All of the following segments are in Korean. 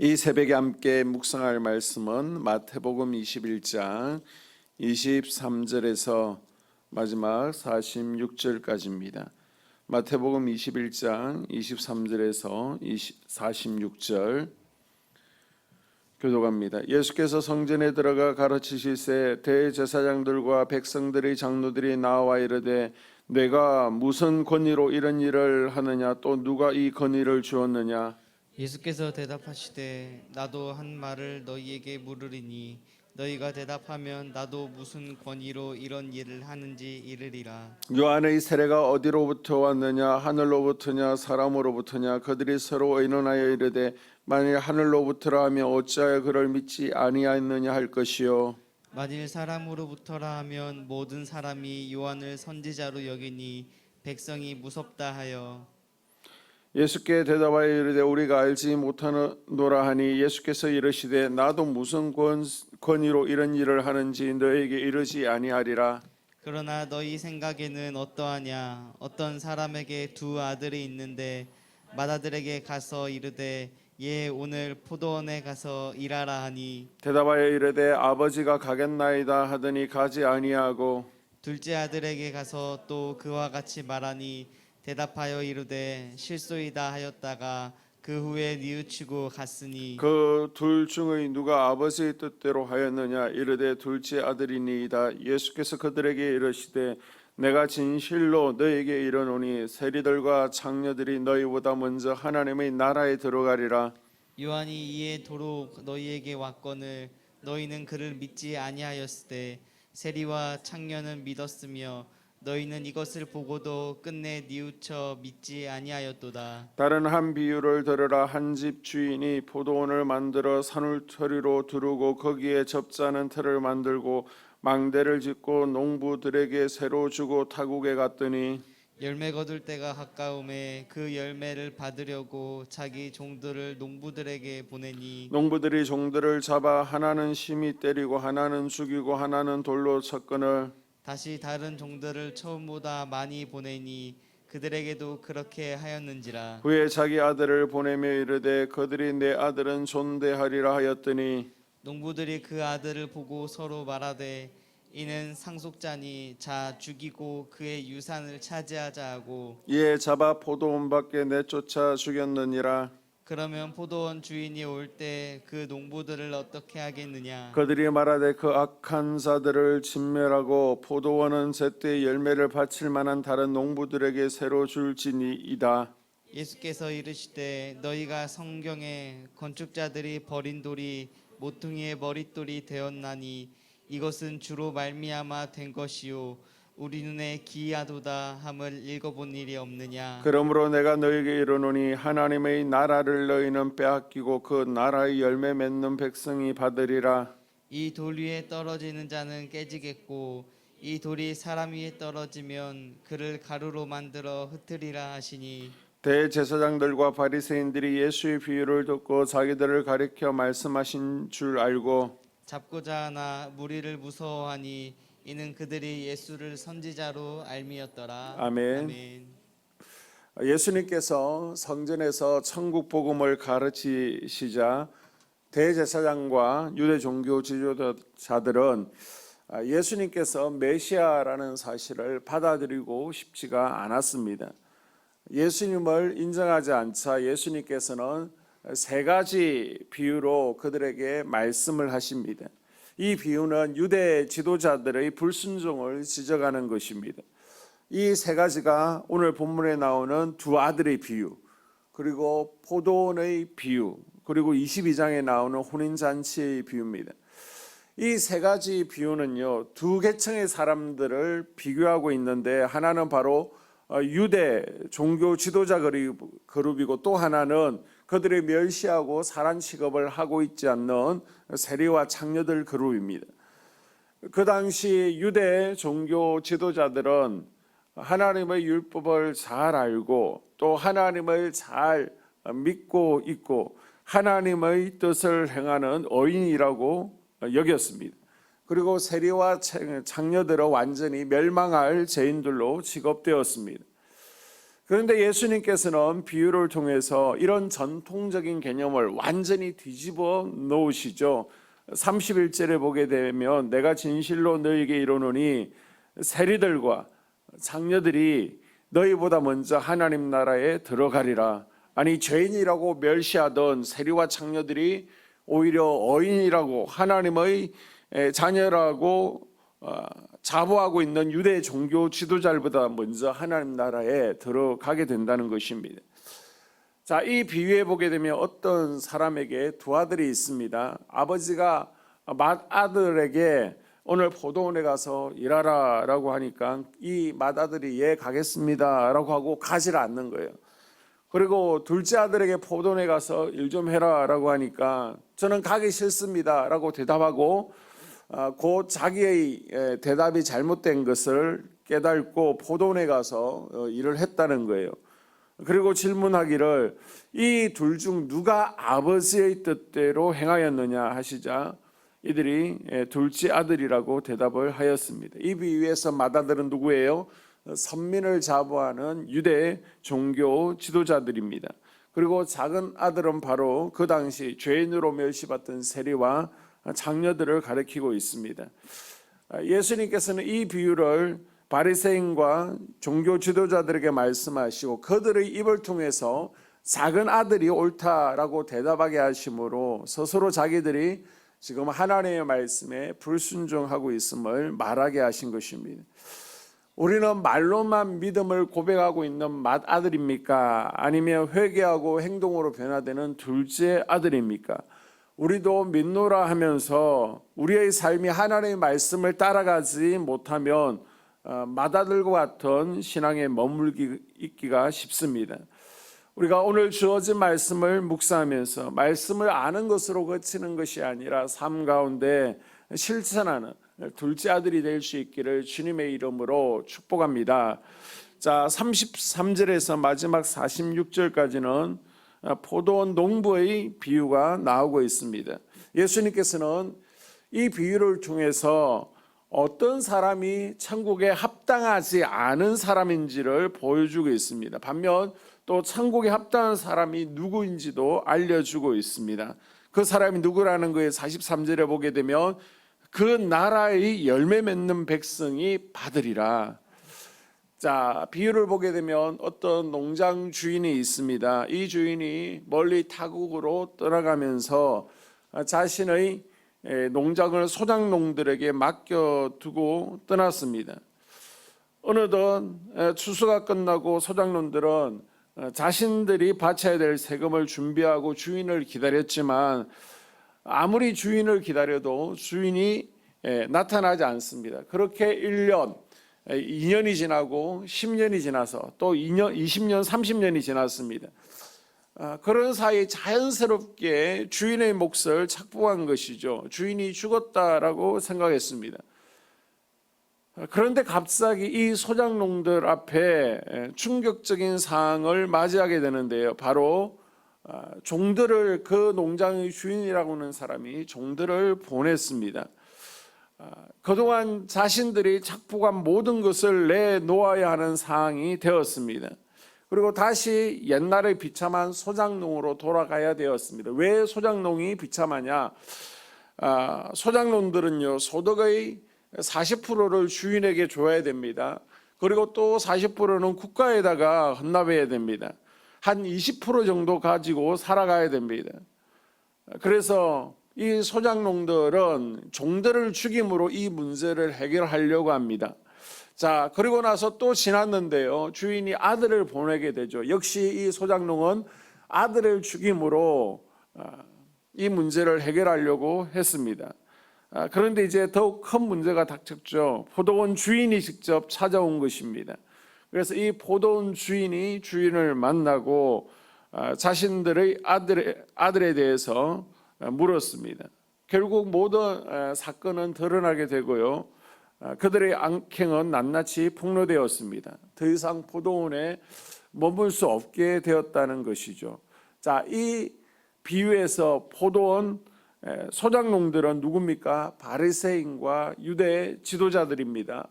이 새벽에 함께 묵상할 말씀은 마태복음 21장 23절에서 마지막 46절까지입니다. 마태복음 21장 23절에서 46절 교독합니다. 예수께서 성전에 들어가 가르치실새 대제사장들과 백성들의 장로들이 나와 이르되 내가 무슨 권위로 이런 일을 하느냐, 또 누가 이 권위를 주었느냐. 예수께서 대답하시되 나도 한 말을 너희에게 물으리니 너희가 대답하면 나도 무슨 권위로 이런 일을 하는지 이르리라. 요한의 세례가 어디로부터 왔느냐, 하늘로부터냐 사람으로부터냐. 그들이 서로 의논하여 이르되 만일 하늘로부터라 하면 어찌하여 그를 믿지 아니하였느냐 할 것이요. 만일 사람으로부터라 하면 모든 사람이 요한을 선지자로 여기니 백성이 무섭다 하여. 예수께 대답하여 이르되 우리가 알지 못하노라 하니 예수께서 이르시되 나도 무슨 권위로 이런 일을 하는지 너에게 이르지 아니하리라. 그러나 너희 생각에는 어떠하냐? 어떤 사람에게 두 아들이 있는데 맏아들에게 가서 이르되 얘 오늘 포도원에 가서 일하라 하니 대답하여 이르되 아버지가 가겠나이다 하더니 가지 아니하고 둘째 아들에게 가서 또 그와 같이 말하니 대답하여 이르되 실소이다 하였다가 그 후에 뉘우치고 갔으니 그 둘 중의 누가 아버지의 뜻대로 하였느냐. 이르되 둘째 아들이니이다. 예수께서 그들에게 이르시되 내가 진실로 너에게 이르노니 세리들과 장녀들이 너희보다 먼저 하나님의 나라에 들어가리라. 요한이 이에 도로 너희에게 왔거늘 너희는 그를 믿지 아니하였을 때 세리와 창녀는 믿었으며 너희는 이것을 보고도 끝내 뉘우쳐 믿지 아니하였도다. 다른 한 비유를 들으라. 한 집 주인이 포도원을 만들어 산울터리로 두르고 거기에 접자는 틀을 만들고 망대를 짓고 농부들에게 새로 주고 타국에 갔더니 열매 거둘 때가 가까움에 그 열매를 받으려고 자기 종들을 농부들에게 보내니 농부들이 종들을 잡아 하나는 심히 때리고 하나는 죽이고 하나는 돌로 쳤거늘 다시 다른 종들을 처음보다 많이 보내니 그들에게도 그렇게 하였는지라. 후에 자기 아들을 보내며 이르되 그들이 내 아들은 존대하리라 하였더니 농부들이 그 아들을 보고 서로 말하되 이는 상속자니 자 죽이고 그의 유산을 차지하자 하고 이에 잡아 포도원 밖에 내쫓아 죽였느니라. 그러면 포도원 주인이 올 때 그 농부들을 어떻게 하겠느냐. 그들이 말하되 그 악한 자들을 진멸하고 포도원은 제때 열매를 바칠 만한 다른 농부들에게 새로 줄지니이다. 예수께서 이르시되 너희가 성경에 건축자들이 버린 돌이 모퉁이의 머릿돌이 되었나니 이것은 주로 말미암아 된 것이요 우리 눈에 기이하도다 함을 읽어본 일이 없느냐. 그러므로 내가 너희에게 이르노니 하나님의 나라를 너희는 빼앗기고 그 나라의 열매 맺는 백성이 받으리라. 이 돌 위에 떨어지는 자는 깨지겠고 이 돌이 사람 위에 떨어지면 그를 가루로 만들어 흩으리라 하시니 대제사장들과 바리새인들이 예수의 비유를 듣고 자기들을 가리켜 말씀하신 줄 알고 잡고자 하나 무리를 무서워하니 이는 그들이 예수를 선지자로 알미었더라. 아멘. 예수님께서 성전에서 천국 복음을 가르치시자 대제사장과 유대 종교 지도자들은 예수님께서 메시아라는 사실을 받아들이고 싶지가 않았습니다. 예수님을 인정하지 않자 예수님께서는 세 가지 비유로 그들에게 말씀을 하십니다. 이 비유는 유대 지도자들의 불순종을 지적하는 것입니다. 이 세 가지가 오늘 본문에 나오는 두 아들의 비유, 그리고 포도원의 비유, 그리고 22장에 나오는 혼인잔치의 비유입니다. 이 세 가지 비유는요, 두 계층의 사람들을 비교하고 있는데 하나는 바로 유대 종교 지도자 그룹이고 또 하나는 그들의 멸시하고 살한 취급을 하고 있지 않는 세리와 창녀들 그룹입니다. 그 당시 유대 종교 지도자들은 하나님의 율법을 잘 알고 또 하나님을 잘 믿고 있고 하나님의 뜻을 행하는 어인이라고 여겼습니다. 그리고 세리와 창녀들은 완전히 멸망할 죄인들로 취급되었습니다. 그런데 예수님께서는 비유를 통해서 이런 전통적인 개념을 완전히 뒤집어 놓으시죠. 31절에 보게 되면 내가 진실로 너희에게 이르노니 세리들과 장녀들이 너희보다 먼저 하나님 나라에 들어가리라. 아니, 죄인이라고 멸시하던 세리와 장녀들이 오히려 어인이라고 하나님의 자녀라고 자부하고 있는 유대 종교 지도자들보다 먼저 하나님 나라에 들어가게 된다는 것입니다. 자, 이 비유에 보게 되면 어떤 사람에게 두 아들이 있습니다. 아버지가 맏아들에게 오늘 포도원에 가서 일하라 라고 하니까 이 맏아들이 예 가겠습니다 라고 하고 가지를 않는 거예요. 그리고 둘째 아들에게 포도원에 가서 일 좀 해라 라고 하니까 저는 가기 싫습니다 라고 대답하고 곧 자기의 대답이 잘못된 것을 깨닫고 포도원에 가서 일을 했다는 거예요. 그리고 질문하기를 이 둘 중 누가 아버지의 뜻대로 행하였느냐 하시자 이들이 둘째 아들이라고 대답을 하였습니다. 이 비유에서 맏아들은 누구예요? 선민을 자부하는 유대 종교 지도자들입니다. 그리고 작은 아들은 바로 그 당시 죄인으로 멸시받던 세리와 장녀들을 가리키고 있습니다. 예수님께서는 이 비유를 바리새인과 종교 지도자들에게 말씀하시고 그들의 입을 통해서 작은 아들이 옳다라고 대답하게 하심으로 스스로 자기들이 지금 하나님의 말씀에 불순종하고 있음을 말하게 하신 것입니다. 우리는 말로만 믿음을 고백하고 있는 맏아들입니까? 아니면 회개하고 행동으로 변화되는 둘째 아들입니까? 우리도 믿노라 하면서 우리의 삶이 하나님의 말씀을 따라가지 못하면 맏아들과 같은 신앙에 머물기 있기가 쉽습니다. 우리가 오늘 주어진 말씀을 묵상하면서 말씀을 아는 것으로 그치는 것이 아니라 삶 가운데 실천하는 둘째 아들이 될 수 있기를 주님의 이름으로 축복합니다. 자, 33절에서 마지막 46절까지는 포도원 농부의 비유가 나오고 있습니다. 예수님께서는 이 비유를 통해서 어떤 사람이 천국에 합당하지 않은 사람인지를 보여주고 있습니다. 반면 또 천국에 합당한 사람이 누구인지도 알려주고 있습니다. 그 사람이 누구라는 거에 43절에 보게 되면 그 나라의 열매 맺는 백성이 받으리라. 자, 비유를 보게 되면 어떤 농장 주인이 있습니다. 이 주인이 멀리 타국으로 떠나가면서 자신의 농장을 소작농들에게 맡겨두고 떠났습니다. 어느덧 추수가 끝나고 소작농들은 자신들이 바쳐야 될 세금을 준비하고 주인을 기다렸지만 아무리 주인을 기다려도 주인이 나타나지 않습니다. 그렇게 1년, 2년이 지나고 10년이 지나서 또 2년, 20년, 30년이 지났습니다. 그런 사이 자연스럽게 주인의 몫을 착복한 것이죠. 주인이 죽었다라고 생각했습니다. 그런데 갑자기 이 소작농들 앞에 충격적인 상황을 맞이하게 되는데요. 바로 종들을, 그 농장의 주인이라고 하는 사람이 종들을 보냈습니다. 그동안 자신들이 착복한 모든 것을 내놓아야 하는 상황이 되었습니다. 그리고 다시 옛날에 비참한 소작농으로 돌아가야 되었습니다. 왜 소작농이 비참하냐? 소작농들은요, 소득의 40%를 주인에게 줘야 됩니다. 그리고 또 40%는 국가에다가 헌납해야 됩니다. 한 20% 정도 가지고 살아가야 됩니다. 그래서 이 소작농들은 종들을 죽임으로 이 문제를 해결하려고 합니다. 자, 그리고 나서 또 지났는데요, 주인이 아들을 보내게 되죠. 역시 이 소작농은 아들을 죽임으로 이 문제를 해결하려고 했습니다. 그런데 이제 더욱 큰 문제가 닥쳤죠. 포도원 주인이 직접 찾아온 것입니다. 그래서 이 포도원 주인이 주인을 만나고 자신들의 아들에 대해서 물었습니다. 결국 모든 사건은 드러나게 되고요, 그들의 악행은 낱낱이 폭로되었습니다. 더 이상 포도원에 머물 수 없게 되었다는 것이죠. 자, 이 비유에서 포도원 소작농들은 누굽니까? 바리새인과 유대 지도자들입니다.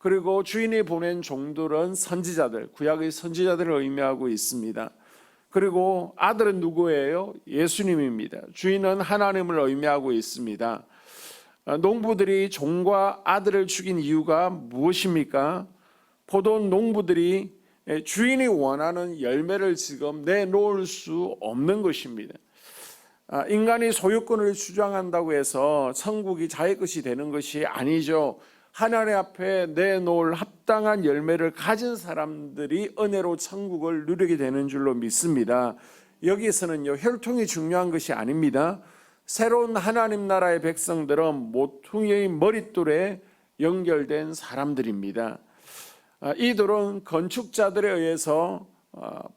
그리고 주인이 보낸 종들은 선지자들, 구약의 선지자들을 의미하고 있습니다. 그리고 아들은 누구예요? 예수님입니다. 주인은 하나님을 의미하고 있습니다. 농부들이 종과 아들을 죽인 이유가 무엇입니까? 포도 농부들이 주인이 원하는 열매를 지금 내놓을 수 없는 것입니다. 인간이 소유권을 주장한다고 해서 천국이 자기 것이 되는 것이 아니죠. 하나님 앞에 내놓을 합당한 열매를 가진 사람들이 은혜로 천국을 누리게 되는 줄로 믿습니다. 여기서는요, 혈통이 중요한 것이 아닙니다. 새로운 하나님 나라의 백성들은 모퉁이의 머릿돌에 연결된 사람들입니다. 이 돌은 건축자들에 의해서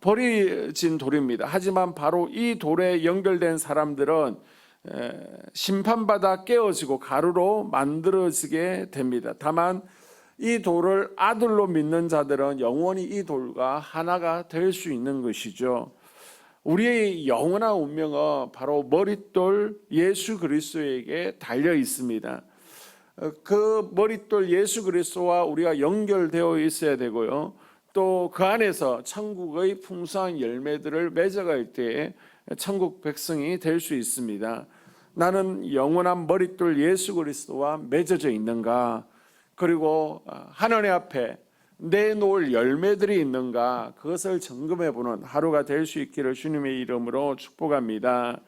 버려진 돌입니다. 하지만 바로 이 돌에 연결된 사람들은 심판받아 깨어지고 가루로 만들어지게 됩니다. 다만 이 돌을 아들로 믿는 자들은 영원히 이 돌과 하나가 될 수 있는 것이죠. 우리의 영원한 운명은 바로 머릿돌 예수 그리스도에게 달려 있습니다. 그 머릿돌 예수 그리스도와 우리가 연결되어 있어야 되고요. 또 그 안에서 천국의 풍성한 열매들을 맺어갈 때에 천국 백성이 될 수 있습니다. 나는 영원한 머릿돌 예수 그리스도와 맺어져 있는가? 그리고 하나님 앞에 내놓을 열매들이 있는가? 그것을 점검해 보는 하루가 될 수 있기를 주님의 이름으로 축복합니다.